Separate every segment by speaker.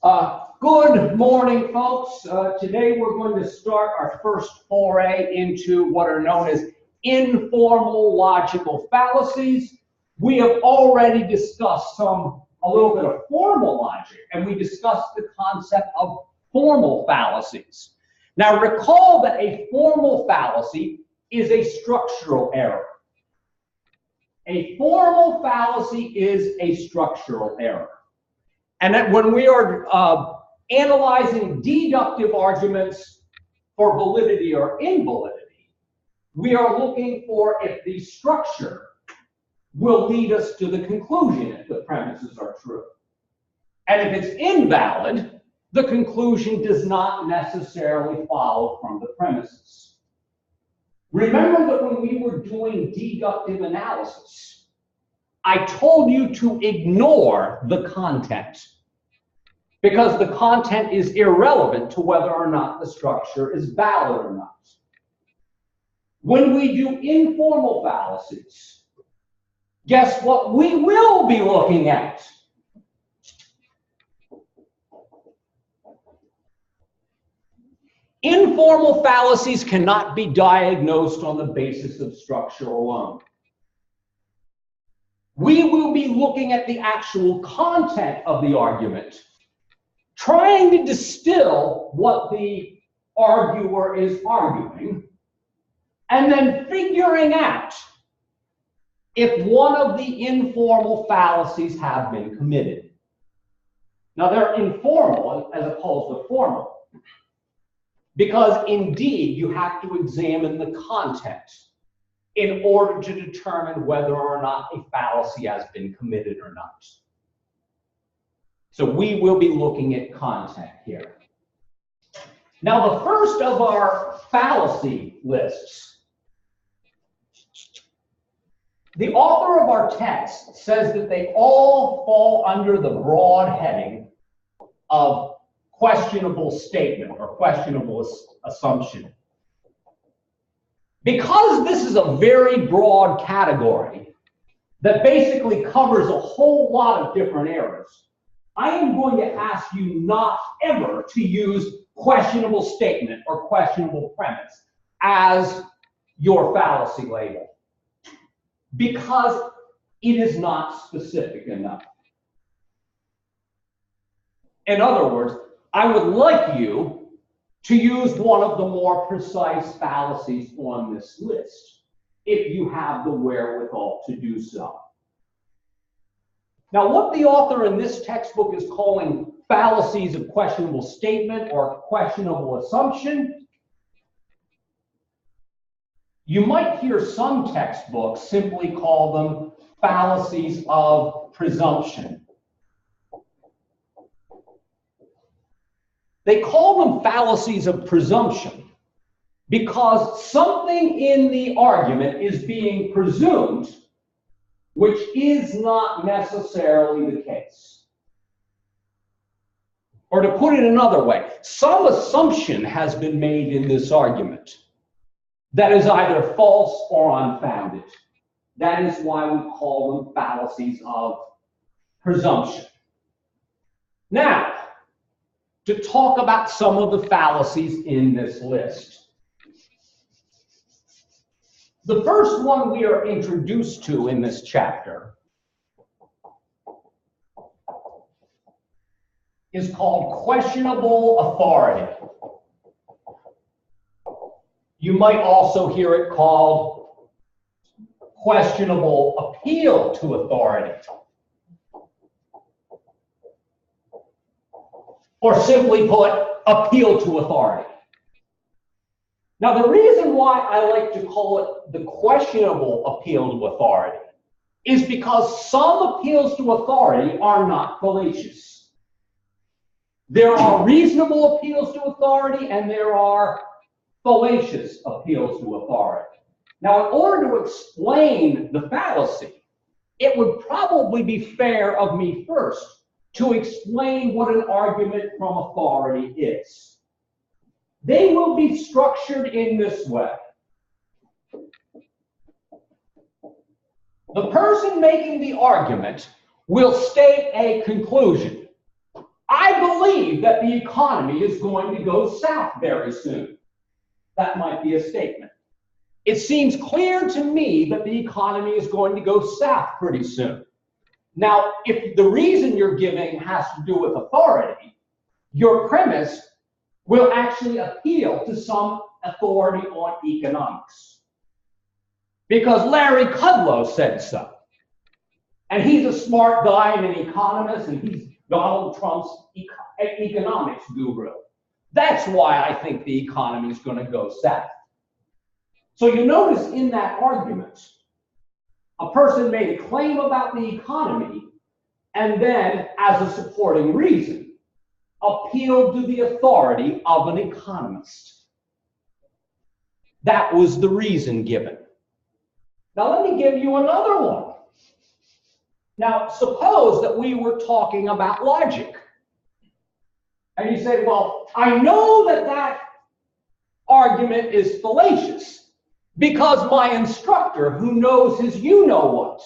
Speaker 1: Good morning, folks. Today we're going to start our first foray into what are known as informal logical fallacies. We have already discussed a little bit of formal logic, and we discussed the concept of formal fallacies. Now recall that a formal fallacy is a structural error. A formal fallacy is a structural error. And that when we are analyzing deductive arguments for validity or invalidity, we are looking for if the structure will lead us to the conclusion if the premises are true. And if it's invalid, the conclusion does not necessarily follow from the premises. Remember that when we were doing deductive analysis, I told you to ignore the content because the content is irrelevant to whether or not the structure is valid or not. When we do informal fallacies, guess what we will be looking at? Informal fallacies cannot be diagnosed on the basis of structure alone. We will be looking at the actual content of the argument, trying to distill what the arguer is arguing, and then figuring out if one of the informal fallacies have been committed. Now, they're informal as opposed to formal, because indeed you have to examine the content in order to determine whether or not a fallacy has been committed or not. So we will be looking at content here. Now, the first of our fallacy lists, the author of our text says that they all fall under the broad heading of questionable statement or questionable assumption. Because this is a very broad category that basically covers a whole lot of different errors, I am going to ask you not ever to use questionable statement or questionable premise as your fallacy label, because it is not specific enough. In other words, I would like you to use one of the more precise fallacies on this list, if you have the wherewithal to do so. Now, what the author in this textbook is calling fallacies of questionable statement or questionable assumption, you might hear some textbooks simply call them fallacies of presumption. They call them fallacies of presumption because something in the argument is being presumed, which is not necessarily the case. Or to put it another way, some assumption has been made in this argument that is either false or unfounded. That is why we call them fallacies of presumption. Now, to talk about some of the fallacies in this list. The first one we are introduced to in this chapter is called questionable authority. You might also hear it called questionable appeal to authority. Or simply put, appeal to authority. Now, the reason why I like to call it the questionable appeal to authority is because some appeals to authority are not fallacious. There are reasonable appeals to authority and there are fallacious appeals to authority. Now, in order to explain the fallacy, it would probably be fair of me first to explain what an argument from authority is. They will be structured in this way. The person making the argument will state a conclusion. I believe that the economy is going to go south very soon. That might be a statement. It seems clear to me that the economy is going to go south pretty soon. Now, if the reason you're giving has to do with authority, your premise will actually appeal to some authority on economics. Because Larry Kudlow said so. And he's a smart guy and an economist, and he's Donald Trump's economics guru. That's why I think the economy is going to go south. So you notice in that argument, a person made a claim about the economy and then, as a supporting reason, appealed to the authority of an economist. That was the reason given. Now let me give you another one. Now suppose that we were talking about logic. And you say, well, I know that that argument is fallacious because my instructor, who knows his you-know-what,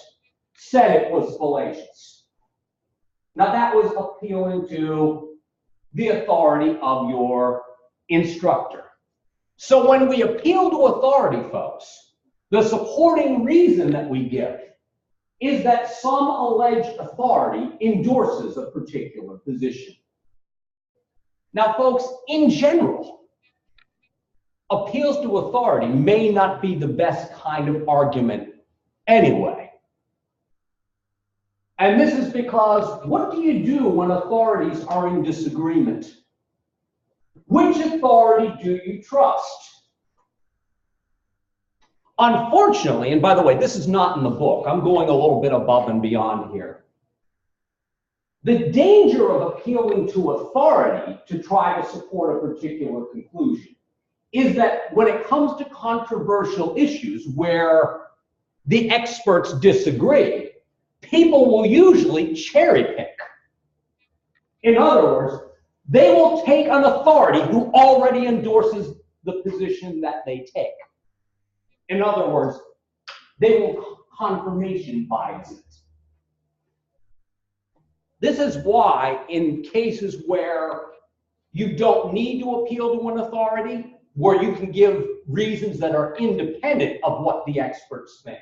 Speaker 1: said it was fallacious. Now that was appealing to the authority of your instructor. So when we appeal to authority, folks, the supporting reason that we give is that some alleged authority endorses a particular position. Now, folks, in general, appeals to authority may not be the best kind of argument anyway. And this is because what do you do when authorities are in disagreement? Which authority do you trust? Unfortunately, and by the way, this is not in the book. I'm going a little bit above and beyond here. The danger of appealing to authority to try to support a particular conclusion is that when it comes to controversial issues where the experts disagree, people will usually cherry pick. In other words, they will take an authority who already endorses the position that they take. In other words, they will confirmation bias it. This is why in cases where you don't need to appeal to an authority, where you can give reasons that are independent of what the experts think,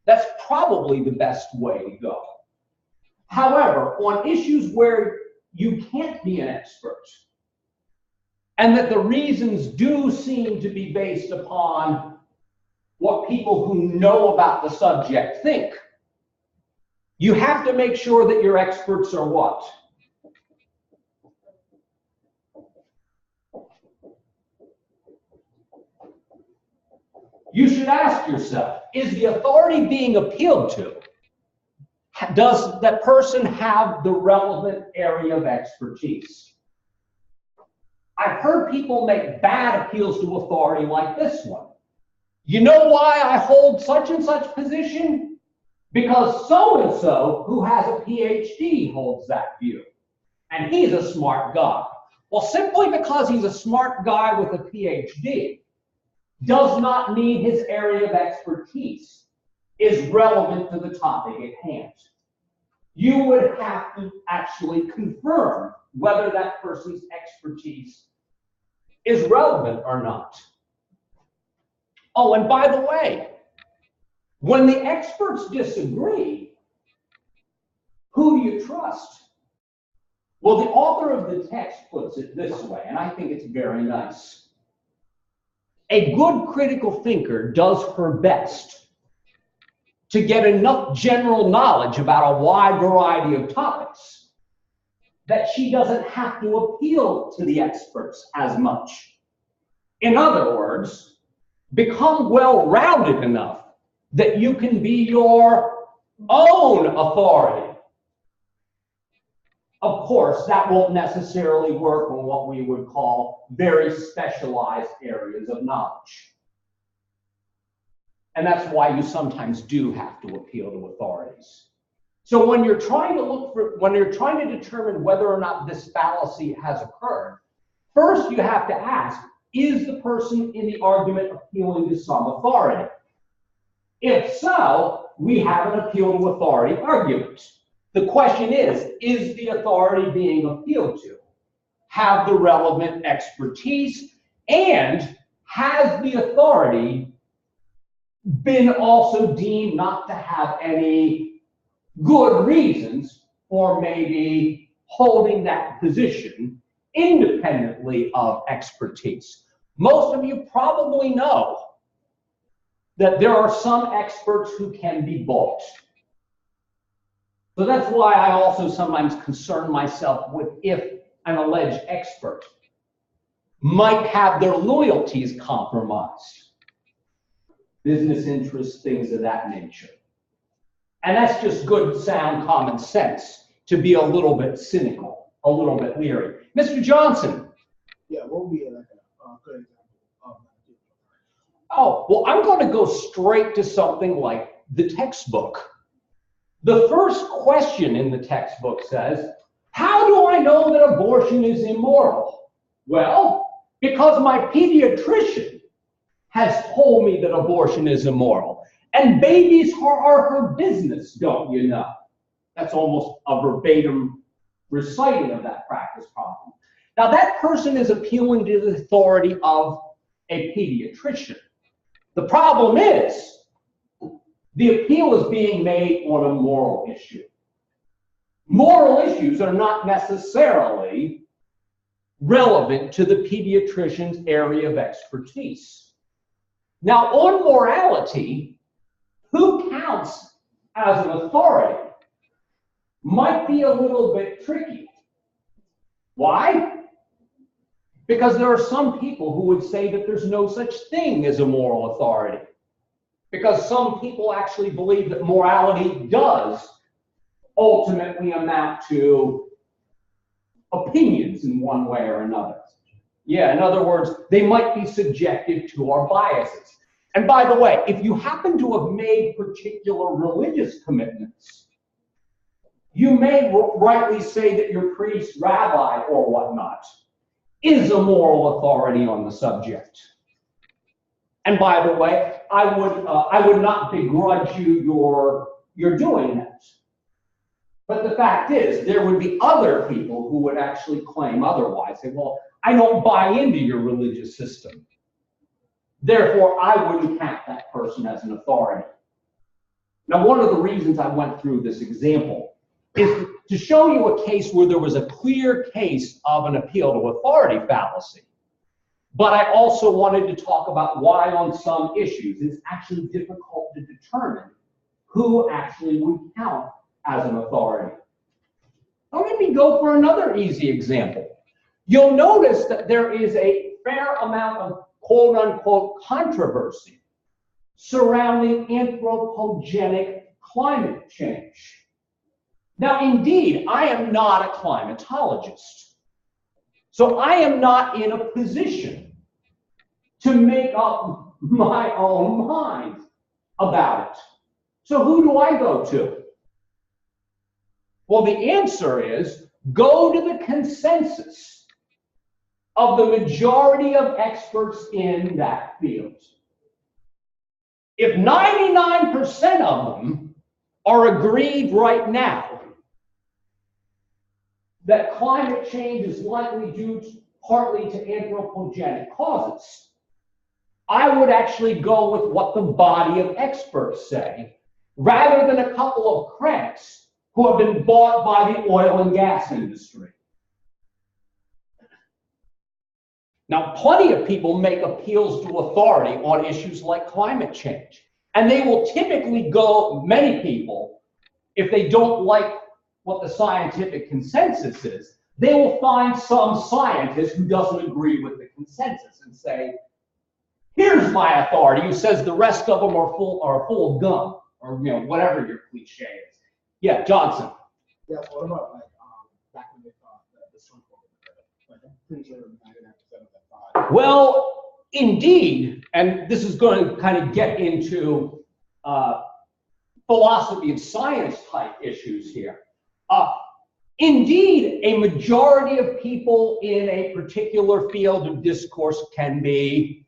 Speaker 1: that's probably the best way to go. However, on issues where you can't be an expert, and that the reasons do seem to be based upon what people who know about the subject think, you have to make sure that your experts are what? You should ask yourself, is the authority being appealed to, does that person have the relevant area of expertise? I've heard people make bad appeals to authority like this one. You know why I hold such and such position? Because so-and-so who has a PhD holds that view. And he's a smart guy. Well, simply because he's a smart guy with a PhD does not mean his area of expertise is relevant to the topic at hand. You would have to actually confirm whether that person's expertise is relevant or not. Oh, and by the way, when the experts disagree, who do you trust? Well, the author of the text puts it this way, and I think it's very nice. A good critical thinker does her best to get enough general knowledge about a wide variety of topics that she doesn't have to appeal to the experts as much. In other words, become well-rounded enough that you can be your own authority. Of course, that won't necessarily work on what we would call very specialized areas of knowledge. And that's why you sometimes do have to appeal to authorities. So when you're trying to determine whether or not this fallacy has occurred, first you have to ask, is the person in the argument appealing to some authority? If so, we have an appeal to authority argument. The question is the authority being appealed to have the relevant expertise, and has the authority been also deemed not to have any good reasons for maybe holding that position independently of expertise? Most of you probably know that there are some experts who can be bought. So that's why I also sometimes concern myself with if an alleged expert might have their loyalties compromised, business interests, things of that nature. And that's just good, sound common sense to be a little bit cynical, a little bit leery. Mr. Johnson.
Speaker 2: Yeah, what would be like a good example of that?
Speaker 1: Oh, well, I'm going to go straight to something like the textbook. The first question in the textbook says, how do I know that abortion is immoral? Well, because my pediatrician has told me that abortion is immoral. And babies are her business, don't you know? That's almost a verbatim reciting of that practice problem. Now, that person is appealing to the authority of a pediatrician. The problem is, the appeal is being made on a moral issue. Moral issues are not necessarily relevant to the pediatrician's area of expertise. Now, on morality, who counts as an authority might be a little bit tricky. Why? Because there are some people who would say that there's no such thing as a moral authority. Because some people actually believe that morality does ultimately amount to opinions in one way or another. Yeah, in other words, they might be subjected to our biases. And by the way, if you happen to have made particular religious commitments, you may rightly say that your priest, rabbi, or whatnot is a moral authority on the subject. And by the way, I would not begrudge you your doing that. But the fact is, there would be other people who would actually claim otherwise. Say, well, I don't buy into your religious system. Therefore, I wouldn't count that person as an authority. Now, one of the reasons I went through this example is to show you a case where there was a clear case of an appeal to authority fallacy. But I also wanted to talk about why on some issues it's actually difficult to determine who actually would count as an authority. Now let me go for another easy example. You'll notice that there is a fair amount of quote-unquote controversy surrounding anthropogenic climate change. Now, indeed, I am not a climatologist. So I am not in a position to make up my own mind about it. So who do I go to? Well, the answer is go to the consensus of the majority of experts in that field. If 99% of them are agreed right now that climate change is likely due partly to anthropogenic causes, I would actually go with what the body of experts say, rather than a couple of cranks who have been bought by the oil and gas industry. Now, plenty of people make appeals to authority on issues like climate change, and they will typically go, many people, if they don't like what the scientific consensus is, they will find some scientist who doesn't agree with the consensus and say, here's my authority, who says the rest of them are full of gum, or whatever your cliche is. Yeah, Johnson.
Speaker 2: Yeah, what about like back when they thought the sun like I'm pretty sure 99% of that thought.
Speaker 1: Well, indeed, and this is going to kind of get into philosophy and science type issues here. Indeed, a majority of people in a particular field of discourse can be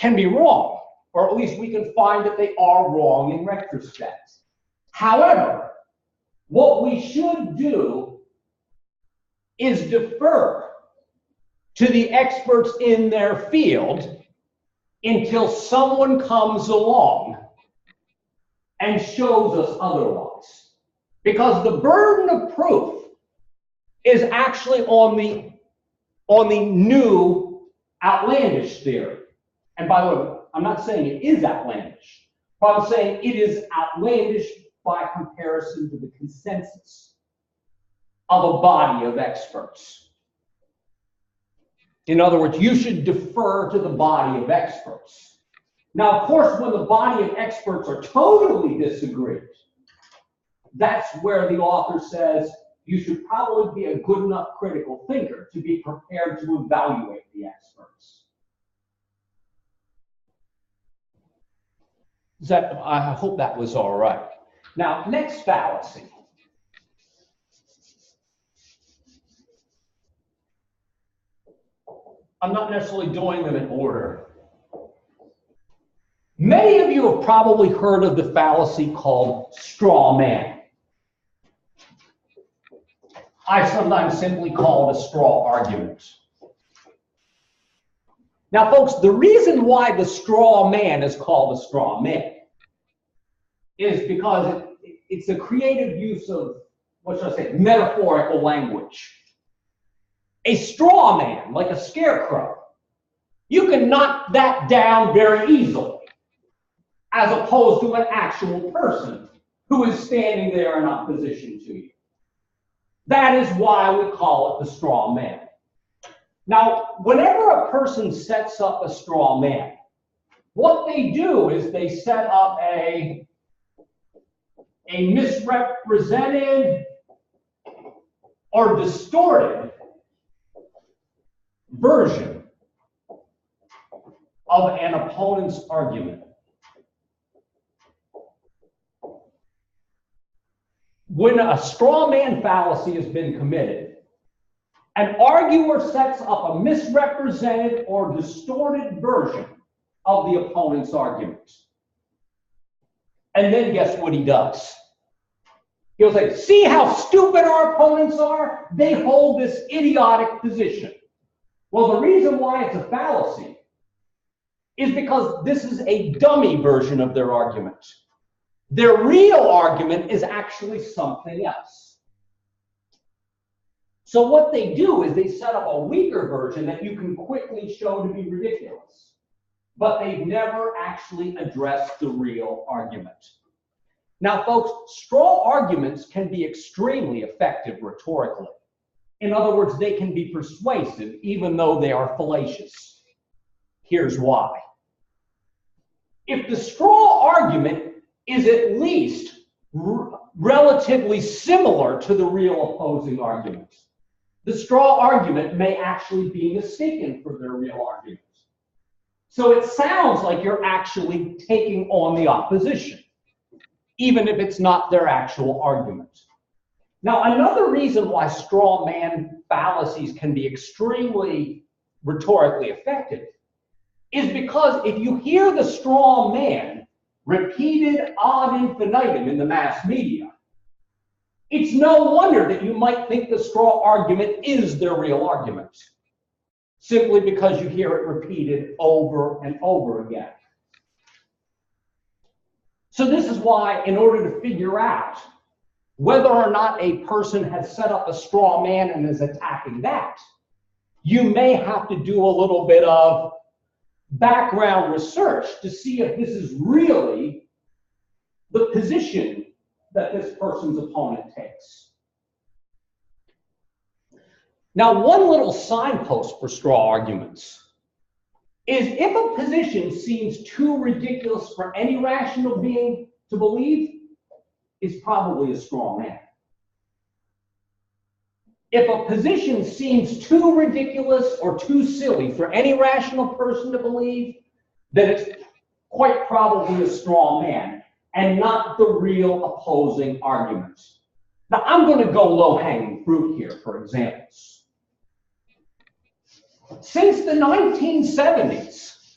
Speaker 1: wrong, or at least we can find that they are wrong in retrospect. However, what we should do is defer to the experts in their field until someone comes along and shows us otherwise. Because the burden of proof is actually on the new outlandish theory. And by the way, I'm not saying it is outlandish, but I'm saying it is outlandish by comparison to the consensus of a body of experts. In other words, you should defer to the body of experts. Now, of course, when the body of experts are totally disagreed, that's where the author says you should probably be a good enough critical thinker to be prepared to evaluate the experts. I hope that was all right. Now, next fallacy. I'm not necessarily doing them in order. Many of you have probably heard of the fallacy called straw man. I sometimes simply call it a straw argument. Now, folks, the reason why the straw man is called a straw man is because it's a creative use of, what should I say, metaphorical language. A straw man, like a scarecrow, you can knock that down very easily, as opposed to an actual person who is standing there in opposition to you. That is why we call it the straw man. Now, whenever a person sets up a straw man, what they do is they set up a misrepresented or distorted version of an opponent's argument. When a straw man fallacy has been committed, an arguer sets up a misrepresented or distorted version of the opponent's argument. And then guess what he does? He'll say, see how stupid our opponents are? They hold this idiotic position. Well, the reason why it's a fallacy is because this is a dummy version of their argument. Their real argument is actually something else. So what they do is they set up a weaker version that you can quickly show to be ridiculous, but they've never actually addressed the real argument. Now, folks, straw arguments can be extremely effective rhetorically. In other words, they can be persuasive even though they are fallacious. Here's why. If the straw argument is at least relatively similar to the real opposing argument, the straw argument may actually be mistaken for their real argument. So it sounds like you're actually taking on the opposition, even if it's not their actual argument. Now, another reason why straw man fallacies can be extremely rhetorically effective is because if you hear the straw man repeated ad infinitum in the mass media, it's no wonder that you might think the straw argument is their real argument, simply because you hear it repeated over and over again. So this is why, in order to figure out whether or not a person has set up a straw man and is attacking that, you may have to do a little bit of background research to see if this is really the position that this person's opponent takes. Now, one little signpost for straw arguments is if a position seems too ridiculous for any rational being to believe, is probably a straw man. If a position seems too ridiculous or too silly for any rational person to believe, then it's quite probably a straw man and not the real opposing argument. Now, I'm going to go low-hanging fruit here for examples. Since the 1970s,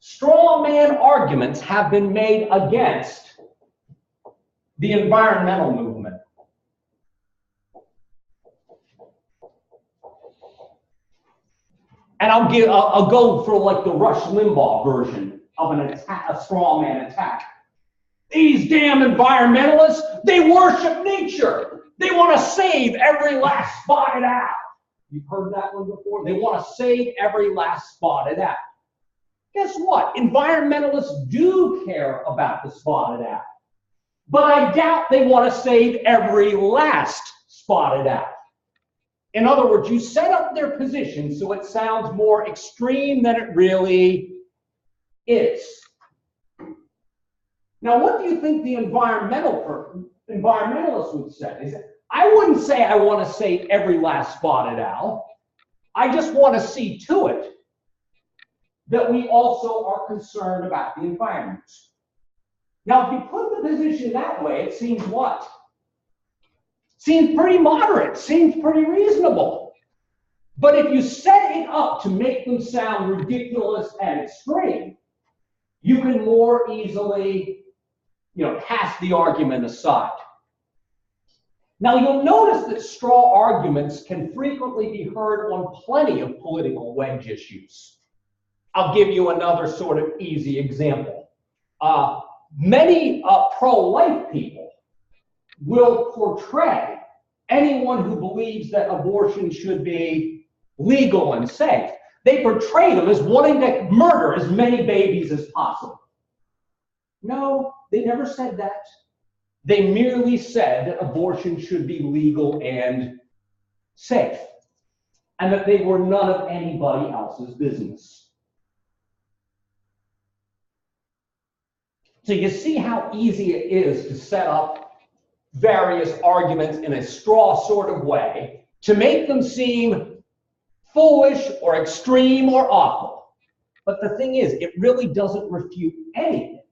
Speaker 1: straw man arguments have been made against the environmental movement. And I'll go for like the Rush Limbaugh version of an attack, a straw man attack. These damn environmentalists, they worship nature. They want to save every last spotted owl. You've heard that one before? They want to save every last spotted owl. Guess what? Environmentalists do care about the spotted owl. But I doubt they want to save every last spotted owl. In other words, you set up their position so it sounds more extreme than it really is. Now, what do you think the environmentalist would say? I wouldn't say I want to save every last spotted owl. I just want to see to it that we also are concerned about the environment. Now, if you put the position that way, it seems what? Seems pretty moderate, seems pretty reasonable. But if you set it up to make them sound ridiculous and extreme, you can more easily, cast the argument aside. Now, you'll notice that straw arguments can frequently be heard on plenty of political wedge issues. I'll give you another sort of easy example. Many pro-life people will portray anyone who believes that abortion should be legal and safe. They portray them as wanting to murder as many babies as possible. No, they never said that. They merely said that abortion should be legal and safe, and that they were none of anybody else's business. So you see how easy it is to set up various arguments in a straw sort of way to make them seem foolish or extreme or awful. But the thing is, it really doesn't refute anything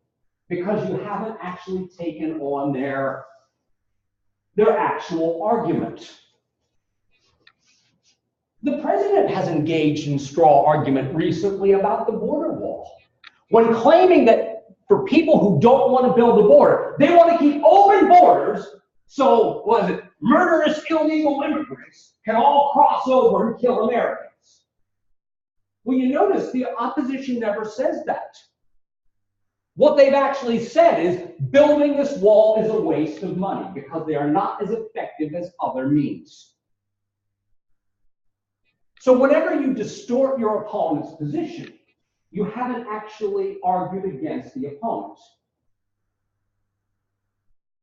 Speaker 1: because you haven't actually taken on their actual argument. The president has engaged in straw argument recently about the border wall when claiming that for people who don't want to build a border, they want to keep open borders so, murderous illegal immigrants can all cross over and kill Americans. Well, you notice the opposition never says that. What they've actually said is building this wall is a waste of money because they are not as effective as other means. So whenever you distort your opponent's position, you haven't actually argued against the opponent.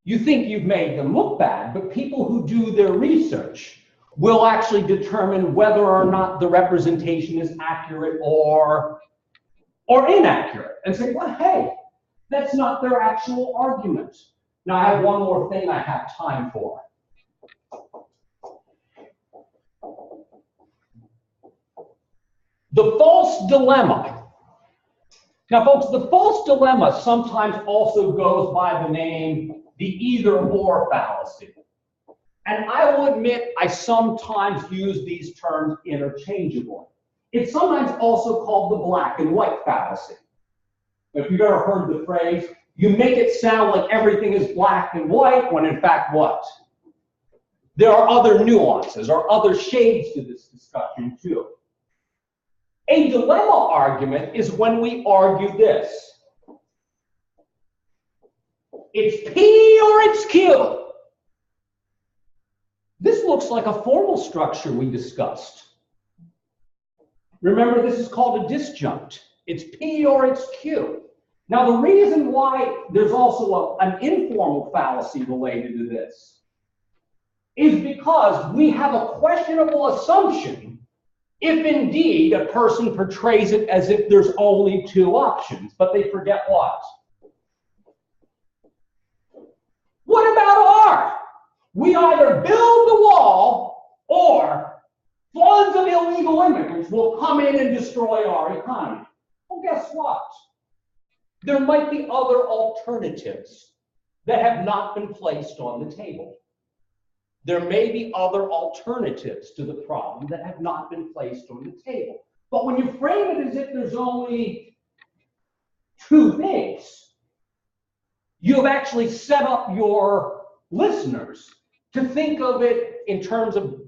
Speaker 1: You think you've made them look bad, but people who do their research will actually determine whether or not the representation is accurate or inaccurate and say, well, hey, that's not their actual argument. Now, I have one more thing I have time for. The false dilemma. Now, folks, the false dilemma sometimes also goes by the name the either-or fallacy. And I will admit I sometimes use these terms interchangeably. It's sometimes also called the black and white fallacy. If you've ever heard the phrase, you make it sound like everything is black and white, when in fact what? There are other nuances or other shades to this discussion too. A dilemma argument is when we argue this. It's P or it's Q. This looks like a formal structure we discussed. Remember, this is called a disjunct. It's P or it's Q. Now, the reason why there's also an informal fallacy related to this is because we have a questionable assumption if indeed a person portrays it as if there's only two options, but they forget what? What about R? We either build the wall or floods of illegal immigrants will come in and destroy our economy. Well, guess what? There might be other alternatives that have not been placed on the table. There may be other alternatives to the problem that have not been placed on the table. But when you frame it as if there's only two things, you have actually set up your listeners to think of it in terms of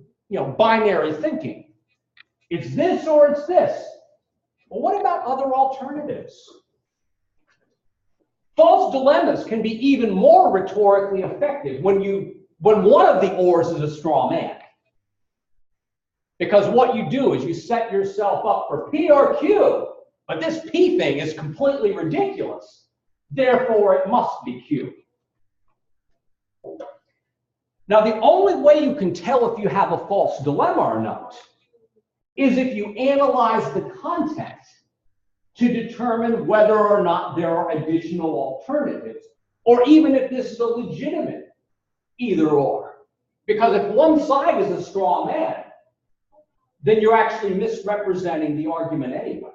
Speaker 1: binary thinking. It's this or it's this. Well, what about other alternatives? False dilemmas can be even more rhetorically effective when one of the ors is a straw man. Because what you do is you set yourself up for P or Q, but this P thing is completely ridiculous. Therefore, it must be Q. Now, the only way you can tell if you have a false dilemma or not is if you analyze the content to determine whether or not there are additional alternatives, or even if this is a legitimate either or. Because if one side is a straw man, then you're actually misrepresenting the argument anyway.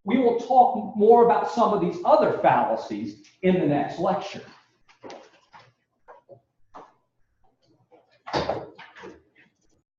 Speaker 1: We will talk more about some of these other fallacies in the next lecture.